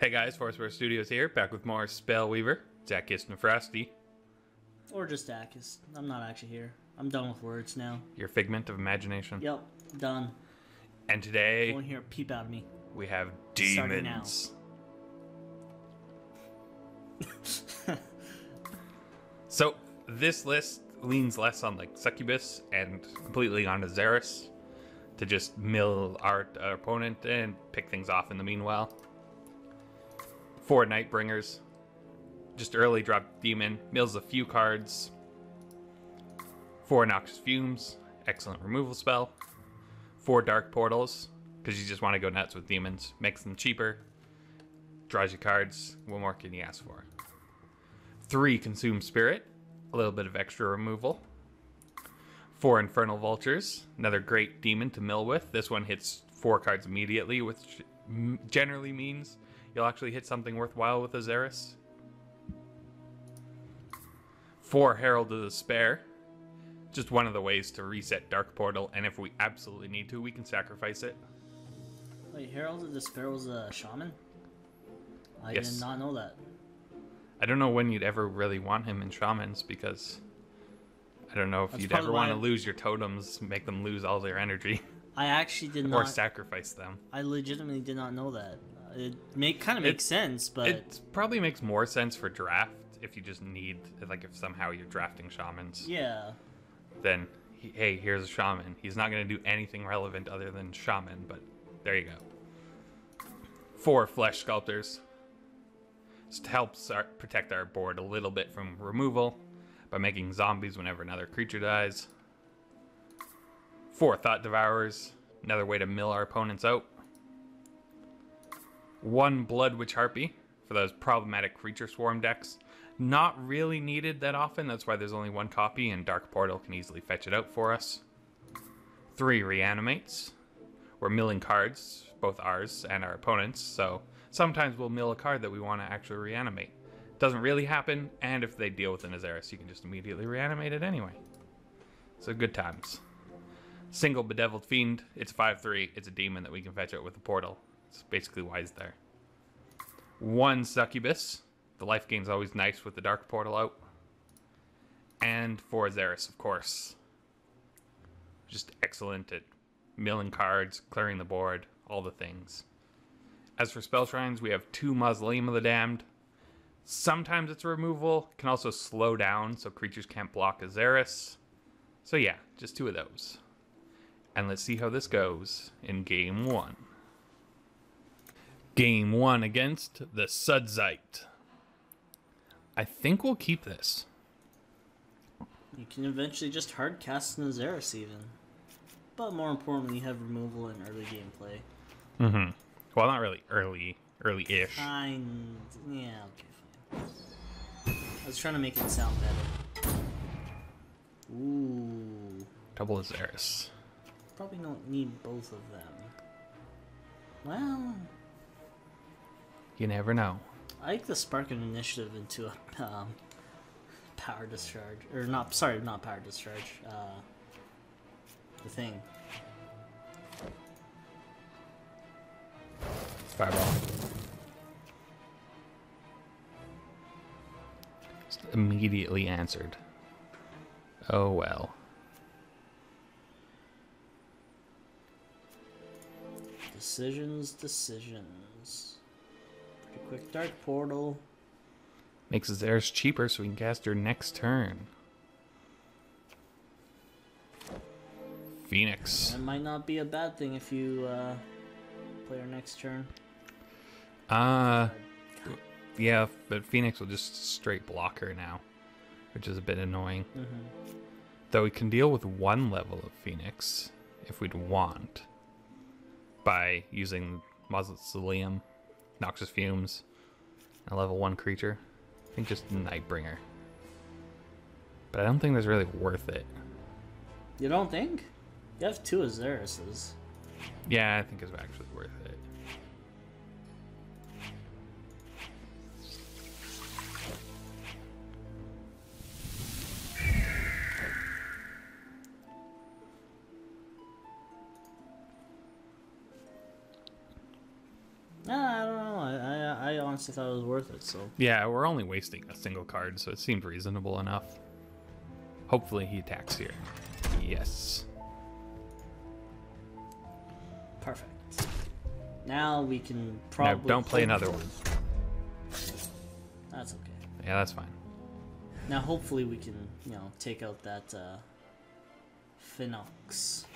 Hey guys, Forcewear Studios here, back with more Spellweaver, Atkst and Frosty. Or just Atkst. I'm not actually here. I'm done with words now. Your figment of imagination. Yep, done. And today, Won't hear a peep out of me. we have Starting demons. So, this list leans less on like Succubus and completely onto Xeris to just mill our opponent and pick things off in the meanwhile. 4 Nightbringers, just early drop demon, mills a few cards. 4 Noxious Fumes, excellent removal spell. 4 Dark Portals, because you just want to go nuts with demons, makes them cheaper, draws you cards. What more can you ask for? 3 Consume Spirit, a little bit of extra removal. 4 Infernal Vultures, another great demon to mill with. This one hits 4 cards immediately, which generally means you'll actually hit something worthwhile with a Xeris. 4 Herald of Despair, just one of the ways to reset Dark Portal, and if we absolutely need to, we can sacrifice it. Wait, Herald of Despair was a shaman? I Yes. did not know that. I don't know when you'd ever really want him in Shamans, because I don't know if That's you'd probably ever want to why- lose your totems, make them lose all their energy, I actually did or not. sacrifice them. I legitimately did not know that. It kind of makes sense, but It probably makes more sense for draft if you just need, like, if somehow you're drafting Shamans. yeah. Then, hey, here's a Shaman. He's not going to do anything relevant other than Shaman, but there you go. 4 Flesh Sculptors. Just helps protect our board a little bit from removal by making zombies whenever another creature dies. 4 Thought Devourers, another way to mill our opponents out. 1 Blood Witch Harpy for those problematic creature swarm decks. Not really needed that often, that's why there's only 1 copy, and Dark Portal can easily fetch it out for us. 3 Reanimates. We're milling cards, both ours and our opponents, so sometimes we'll mill a card that we want to actually reanimate. Doesn't really happen, and if they deal with an Xeris, you can just immediately reanimate it anyway. So good times. Single Bedeviled Fiend, it's 5/3, it's a demon that we can fetch out with a portal. It's basically why it's there. 1 Succubus. The life gain's always nice with the Dark Portal out. And 4 Xeris, of course. Just excellent at milling cards, clearing the board, all the things. As for Spell Shrines, we have 2 Mausoleum of the Damned. Sometimes it's a removal, can also slow down so creatures can't block a Xeris. So yeah, just 2 of those. And let's see how this goes in Game 1. Game 1 against the Sudzite. I think we'll keep this. You can eventually just hard cast an Xeris even. But more importantly, you have removal in early gameplay. Mm-hmm. Well, not really early-ish. Yeah, okay, fine. I was trying to make it sound better. Ooh. Double Xeris. Probably don't need both of them. Well, You never know. I like the spark of initiative into a power discharge, or not. Sorry, not power discharge. The thing. Fireball. Just immediately answered. Oh well. Decisions. Pretty quick Dark Portal. Makes Xeris cheaper so we can cast her next turn. Phoenix. That might not be a bad thing if you play our next turn. Yeah, but Phoenix will just straight block her now, which is a bit annoying. Though we can deal with 1 level of Phoenix if we'd want by using Mausoleum, Noxious Fumes, and a level 1 creature. I think just Nightbringer. But I don't think that's really worth it. You don't think? You have 2 Xerises. Yeah, I think it's actually worth it. I don't know. honestly thought it was worth it, so. Yeah, we're only wasting a single card, so it seemed reasonable enough. Hopefully he attacks here. Yes. Perfect. Now we can probably... Now, don't play another one. That's okay. Yeah, that's fine. Now hopefully we can, you know, take out that Phenox.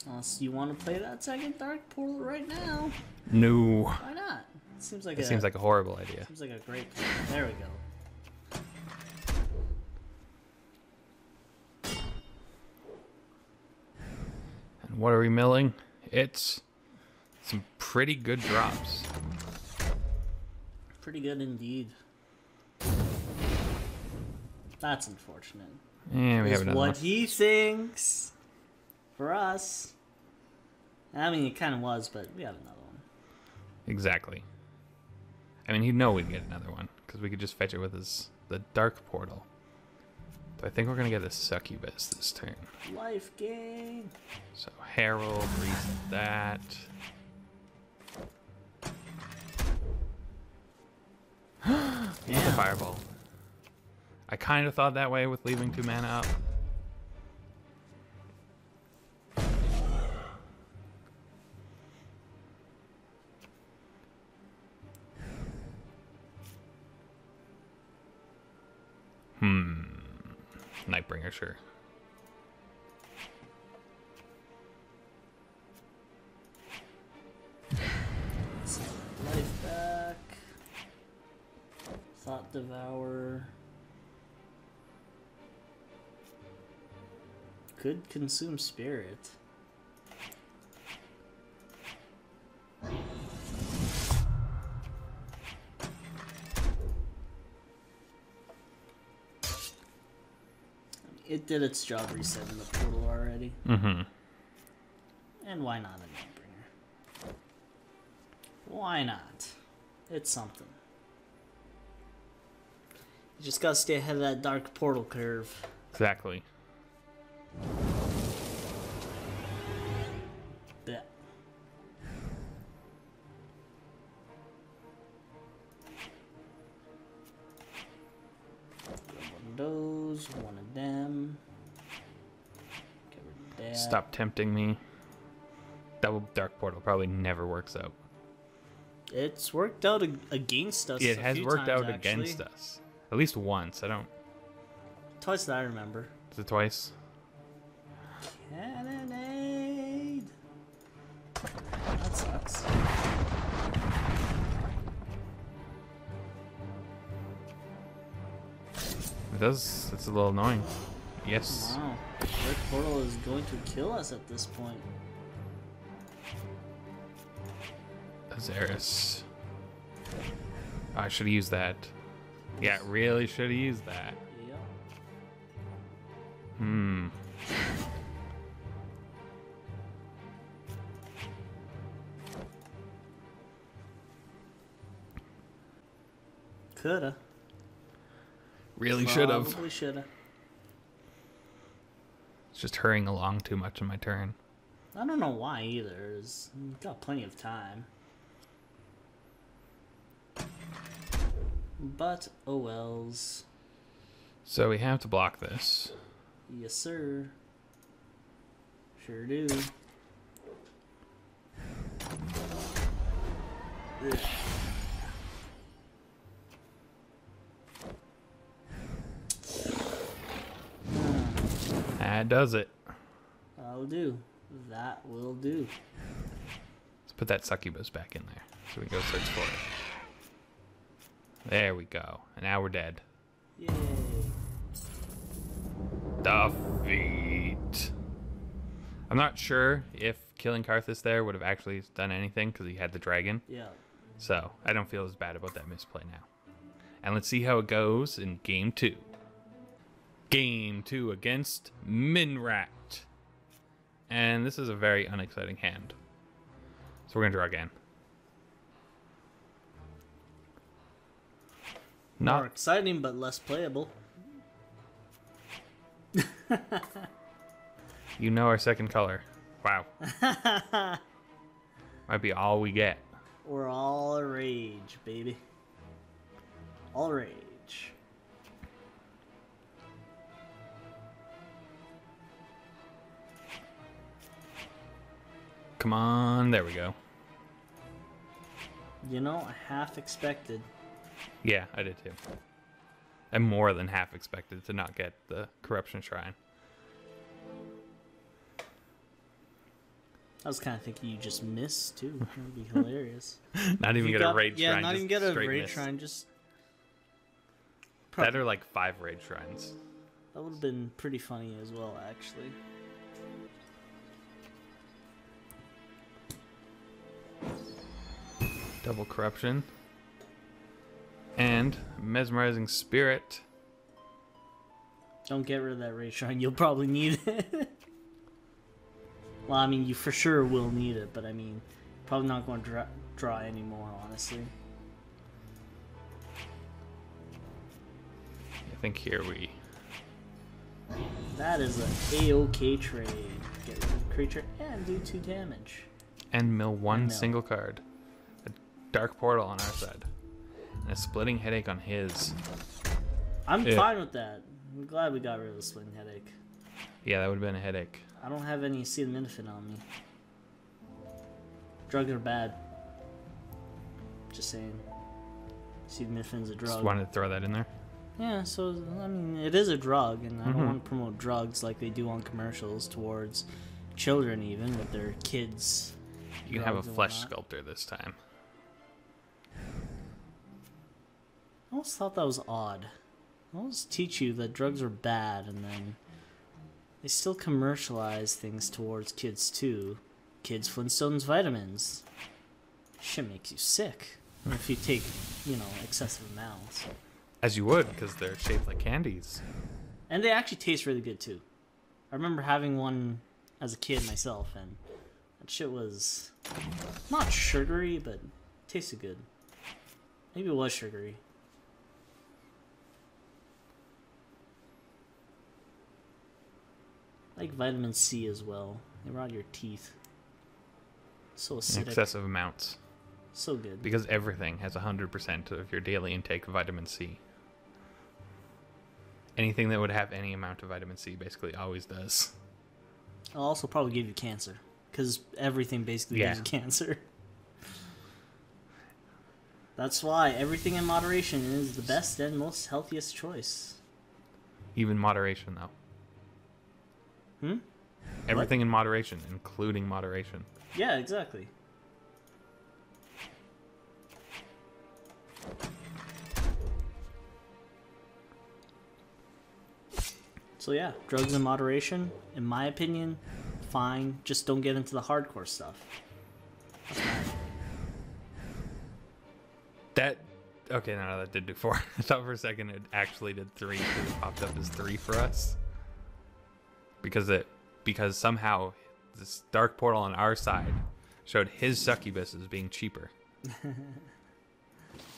Unless you want to play that second Dark Portal right now. No. Why not? It seems like a horrible idea. Seems like a great plan. There we go. And what are we milling? It's some pretty good drops. Pretty good indeed. That's unfortunate. Yeah, we have Is another what one. he thinks for us. I mean, it kind of was, but we have another one. Exactly. I mean, he'd know we'd get another one, because we could just fetch it with the Dark Portal. But I think we're going to get a Succubus this turn. Life gain. So Herald, reset that. Get the Fireball. I kind of thought that way with leaving 2 mana up. Nightbringer, sure. Life back. Thought Devour. Could consume Spirit. It did its job resetting the portal already. Mm-hmm. And why not a Nightbringer? Why not? It's something. You just gotta stay ahead of that dark portal curve. Exactly. Bet. One of those, one of them. Get rid of that. Stop tempting me. Double Dark Portal probably never works out. It's worked out against us. It a has few worked times, out actually. against us. At least once. I don't... Twice that I remember. Is it twice? Cannonade! That sucks. It does. It's a little annoying. Yes. Wow. Dark Portal is going to kill us at this point. Azaris. I should have used that. Yeah, really should have used that. Yep. Hmm. Coulda. Really should have. Probably shoulda. It's just hurrying along too much in my turn. I don't know why either. We've got plenty of time. But, oh wells. So we have to block this. Yes, sir. Sure do. Ugh. That does it. That'll do. That will do. Let's put that succubus back in there so we can go search for it. There we go. And now we're dead. Yay. Defeat. I'm not sure if killing Karthus there would have actually done anything because he had the dragon. Yeah. So I don't feel as bad about that misplay now. And let's see how it goes in game 2. Game 2 against Minrat. And this is a very unexciting hand. So we're going to draw again. More exciting, but less playable. You know our second color. Wow. Might be all we get. We're all rage, baby. All rage. Come on, there we go. You know, I half expected. Yeah, I did too. I'm more than half expected to not get the Corruption Shrine. I was kind of thinking you just missed too. That would be hilarious. Not even get a raid shrine. Yeah, not even get a raid miss. shrine. Just that are like 5 raid shrines. that would have been pretty funny as well, actually. Double Corruption. And Mesmerizing Spirit. Don't get rid of that raid shrine. You'll probably need it. Well, I mean, you for sure will need it, but I mean, probably not going to draw anymore, honestly. I think here we... That is an A-OK trade. Get rid of the creature and do 2 damage. And mill 1 mill. single card. A Dark Portal on our side. And a Splitting Headache on his. I'm fine with that. I'm glad we got rid of the splitting headache. Yeah, that would have been a headache. I don't have any acetaminophen on me. Drugs are bad. Just saying. Acetaminophen's a drug. Just wanted to throw that in there. Yeah, so, I mean, it is a drug, and I don't want to promote drugs like they do on commercials towards children, even, with their kids. You can have a flesh sculptor this time. I always thought that was odd. I always teach you that drugs are bad, and then they still commercialize things towards kids, too. Kids, Flintstones, vitamins. Shit makes you sick if you take, you know, excessive amounts. As you would, because they're shaped like candies. And they actually taste really good, too. I remember having one as a kid myself, and that shit was not sugary, but tasted good. Maybe it was sugary. I like vitamin C as well. They rot your teeth. So acidic. Excessive amounts. So good. Because everything has 100% of your daily intake of vitamin C. Anything that would have any amount of vitamin C basically always does. I'll also probably give you cancer. Because everything basically gives you cancer. That's why everything in moderation is the best and most healthiest choice. Even moderation, though. Everything in moderation, including moderation. Yeah, exactly. So yeah, drugs in moderation, in my opinion, fine. Just don't get into the hardcore stuff. That's my opinion. Okay, no, that did do 4. I thought for a second it actually did 3 because it popped up as 3 for us. Because somehow this Dark Portal on our side showed his succubus as being cheaper.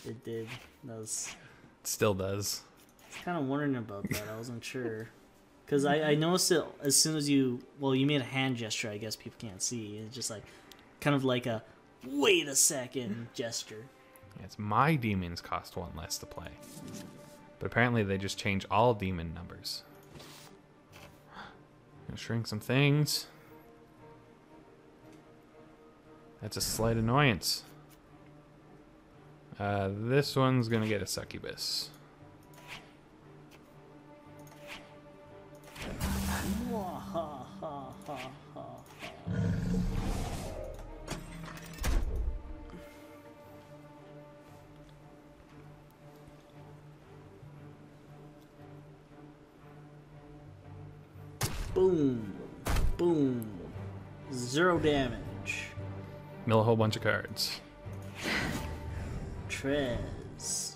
It did. That was... It still does. I was kind of wondering about that. I wasn't sure. Because I noticed it as soon as you... Well, you made a hand gesture, I guess people can't see. It's just like... Kind of like a... Wait a second gesture. Yes, my demons cost 1 less to play. But apparently they just change all demon numbers. Gonna shrink some things. That's a slight annoyance. This one's gonna get a succubus. Boom. Boom. 0 damage. Mill a whole bunch of cards. Trez.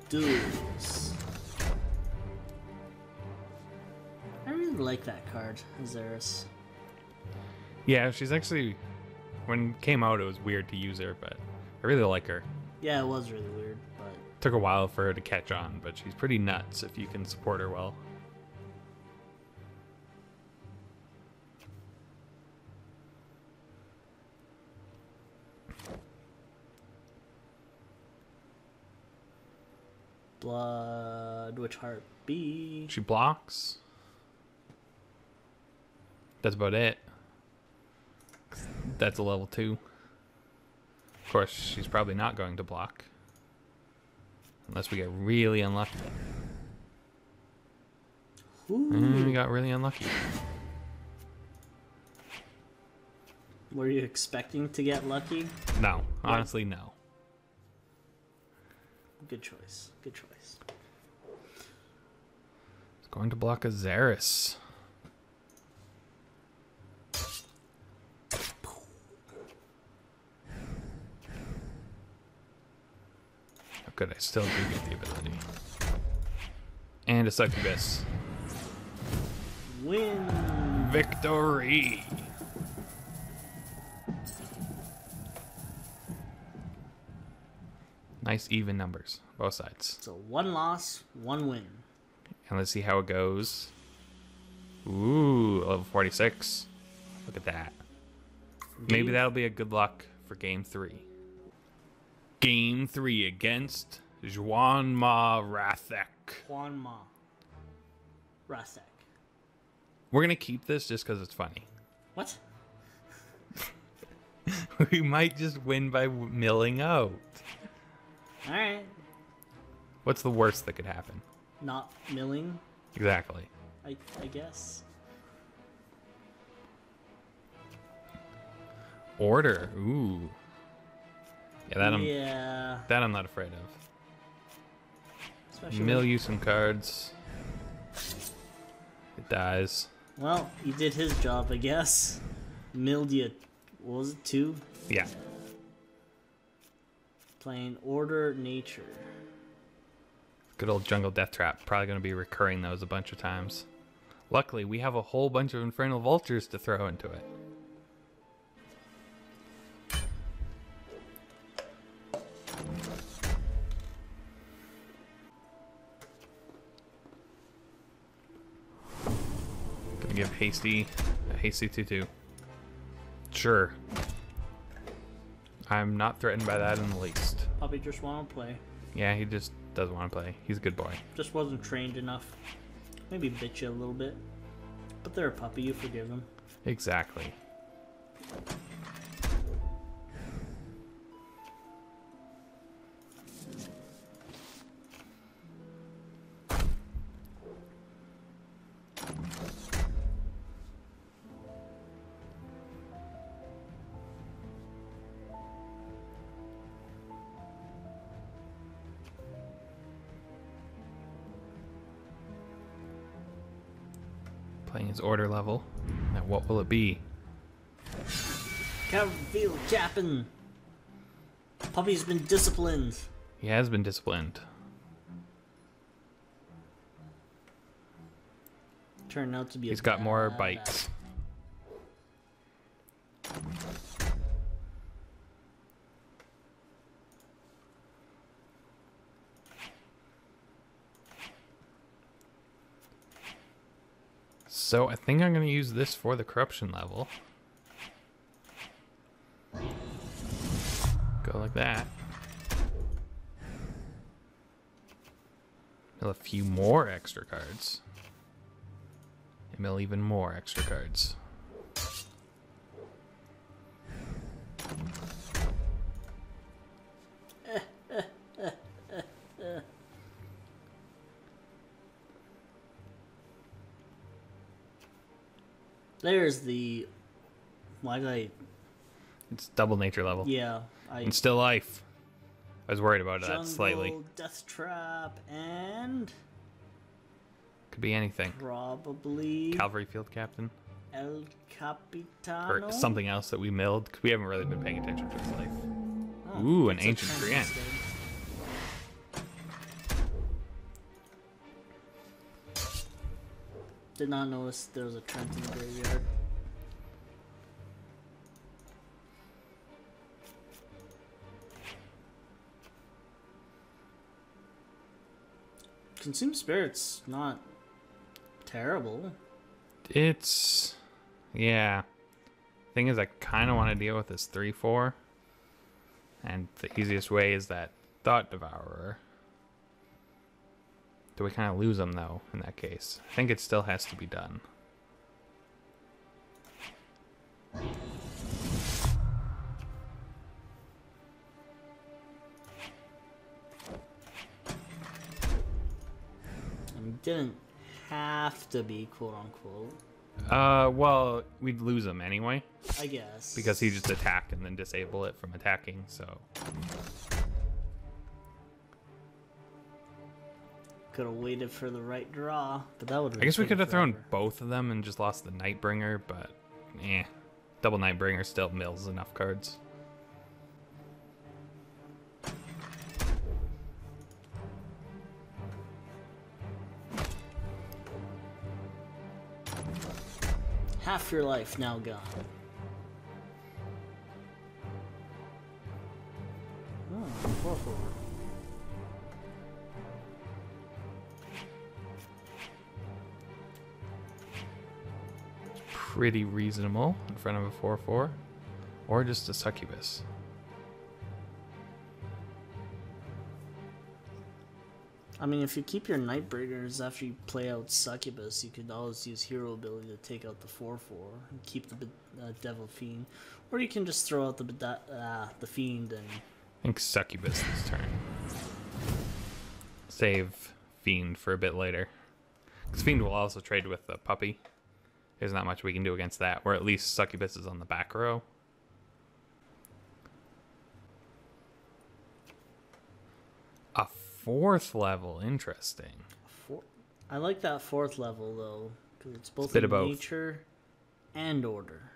Duels. I really like that card, Azaris. Yeah, she's actually... When it came out, it was weird to use her, but I really like her. Yeah, it was really weird, but... Took a while for her to catch on, but she's pretty nuts if you can support her well. Blood Witch Heart B. She blocks. That's about it. That's a level 2. Of course, she's probably not going to block. Unless we get really unlucky. We got really unlucky. Were you expecting to get lucky? No, honestly, no. Good choice. Good choice. It's going to block a Xeris. Oh, good, I still do get the ability. And a succubus. Win! Victory! Nice even numbers, both sides. So 1 loss, 1 win. And let's see how it goes. Ooh, level 46. Look at that. Maybe that'll be a good luck for game 3. Game 3 against Juanma Rathek. Juanma Rasek. We're going to keep this just because it's funny. What? We might just win by milling out. Alright. What's the worst that could happen? Not milling, Exactly. I guess. Order. Ooh. Yeah, That I'm not afraid of. especially Mill when- you some cards. It dies. Well, he did his job, I guess. Milled you, what was it, 2? Yeah. Playing Order Nature. Good old jungle death trap. Probably going to be recurring those a bunch of times. Luckily, we have a whole bunch of infernal vultures to throw into it. Gonna give Hasty a Hasty 2/2. Sure. I'm not threatened by that in the least. Puppy just want to play. Yeah, he just doesn't want to play. He's a good boy. Just wasn't trained enough. Maybe bit you a little bit. But they're a puppy, you forgive them. Exactly. Playing his order level. Now what will it be? Cavill Captain! Puppy's been disciplined. He has been disciplined. Turned out to be He's a got more bad bites. So I think I'm going to use this for the corruption level. Go like that. Mill a few more extra cards. And mill even more extra cards. There's the... Why did I... It's double nature level. Yeah, And still life. I was worried about that Jungle, slightly. Death Trap, and... Could be anything. Probably... Cavalry Field Captain. El Capitano? Or something else that we milled, because we haven't really been paying attention to his life. Oh, Ooh, an it's a Ancient Trent Treant. instead. Did not notice there was a Trent in the graveyard. Consume Spirit's not terrible. It's... yeah. Thing is, I kind of want to deal with this 3/4. And the easiest way is that Thought Devourer. Do we kind of lose them, though, in that case? I think it still has to be done. It didn't have to be, quote-unquote. Well, we'd lose him anyway. I guess. Because he just attack and then disable it from attacking, so... Could have waited for the right draw, but that would have... I guess we could have thrown both of them and just lost the Nightbringer, but... eh. Double Nightbringer still mills enough cards. Half your life now gone. Oh, 4/4. Pretty reasonable in front of a 4/4. Or just a succubus. I mean, if you keep your Nightbringers after you play out Succubus, you could always use Hero ability to take out the 4/4 and keep the Devil Fiend. Or you can just throw out the Fiend and... I think Succubus this turn. Save Fiend for a bit later. Because Fiend will also trade with the Puppy. There's not much we can do against that. Or at least Succubus is on the back row. A 4th level, interesting. I like that 4th level though, because it's both bit of both. nature and order.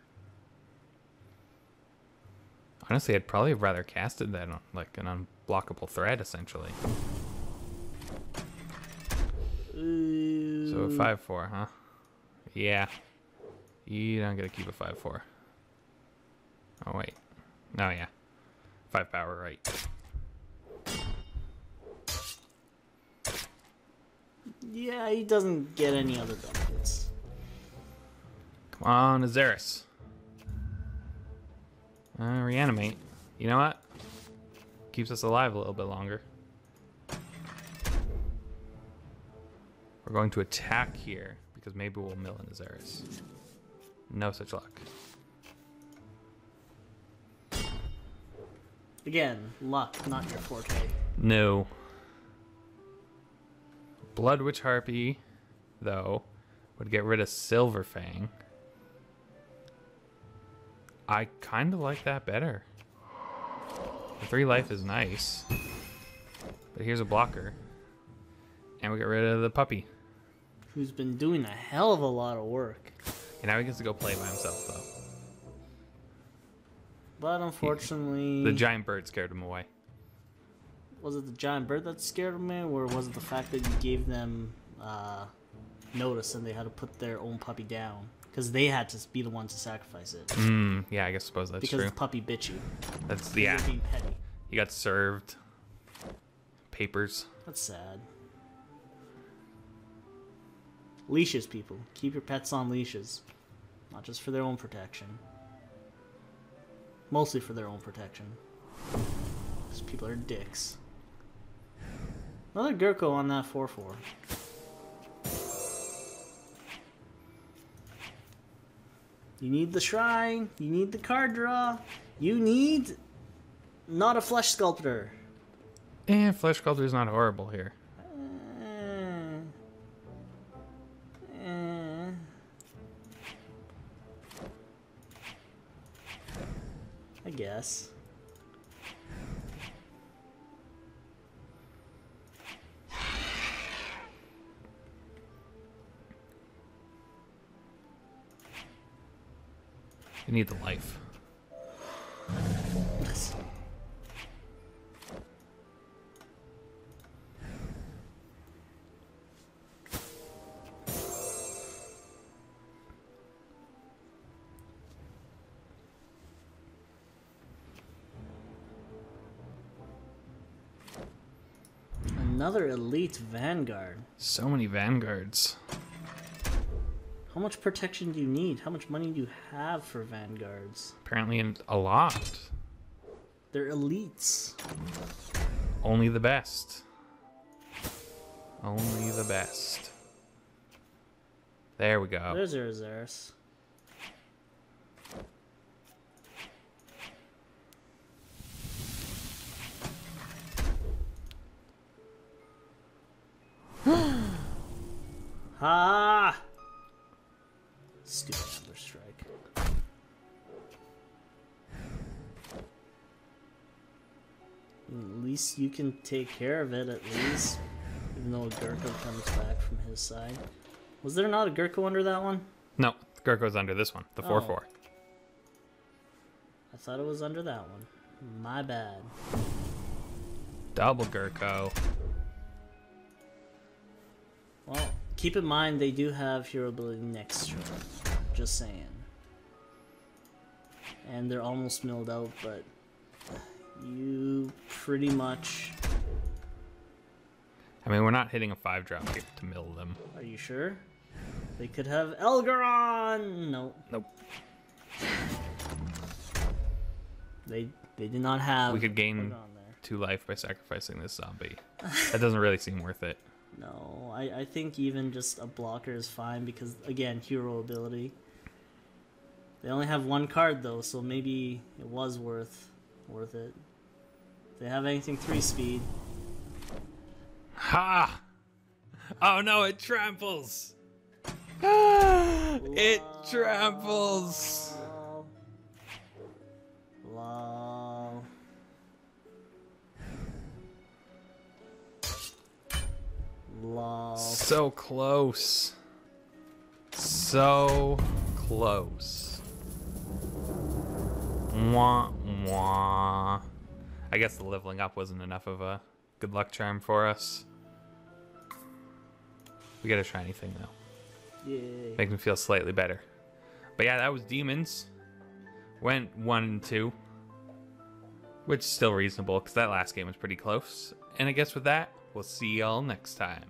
Honestly, I'd probably have rather casted that on like an unblockable threat, essentially. Ooh. So a 5/4, huh? Yeah. You don't get to keep a 5/4. Oh wait. No, yeah. 5 power, right. Yeah, he doesn't get any other benefits. Come on, Azaris. Reanimate. You know what? Keeps us alive a little bit longer. We're going to attack here because maybe we'll mill in Azaris. No such luck. Again, luck, not your forte. No. Blood Witch Harpy, though, would get rid of Silverfang. I kind of like that better. The 3 life is nice. But here's a blocker. And we get rid of the Puppy. Who's been doing a hell of a lot of work. And now he gets to go play by himself, though. But unfortunately... The giant bird scared him away. Was it the giant bird that scared me, or was it the fact that you gave them notice and they had to put their own puppy down? Because they had to be the ones to sacrifice it. Yeah, I suppose that's because true. the puppy bit you. That's, yeah. You're being petty. He got served. Papers. That's sad. Leashes, people. Keep your pets on leashes. Not just for their own protection. Mostly for their own protection. Because people are dicks. Another Gurko on that 4/4. You need the shrine. You need the card draw. You need not a flesh sculptor. Flesh Sculptor is not horrible here. I guess. You need the life. Another elite vanguard. So many vanguards. How much protection do you need? How much money do you have for vanguards? Apparently a lot. They're elites. Only the best. Only the best. There we go. There's your Azaris. Ha! Stupid Silver Strike. At least you can take care of it, at least. Even though a Gurko comes back from his side. Was there not a Gurko under that one? No, Gurko's under this one, the 4/4. I thought it was under that one. My bad. Double Gurko. Well, keep in mind they do have hero ability next turn. Just saying. And they're almost milled out, but you pretty much... I mean, we're not hitting a 5-drop here to mill them. Are you sure? They could have Elgaron! Nope. Nope. They did not have... We could gain 2 life by sacrificing this zombie. That doesn't really seem worth it. No, I think even just a blocker is fine because, again, hero ability. They only have 1 card, though, so maybe it was worth it. If they have anything 3 speed... Ha! Oh no, it tramples! It tramples! Lol. Lol. So close. So close. Wah, wah. I guess the leveling up wasn't enough of a good luck charm for us. We got a shiny thing though. Yay. Makes me feel slightly better. But yeah, that was Demons. Went 1 and 2. Which is still reasonable because that last game was pretty close. And I guess with that, we'll see y'all next time.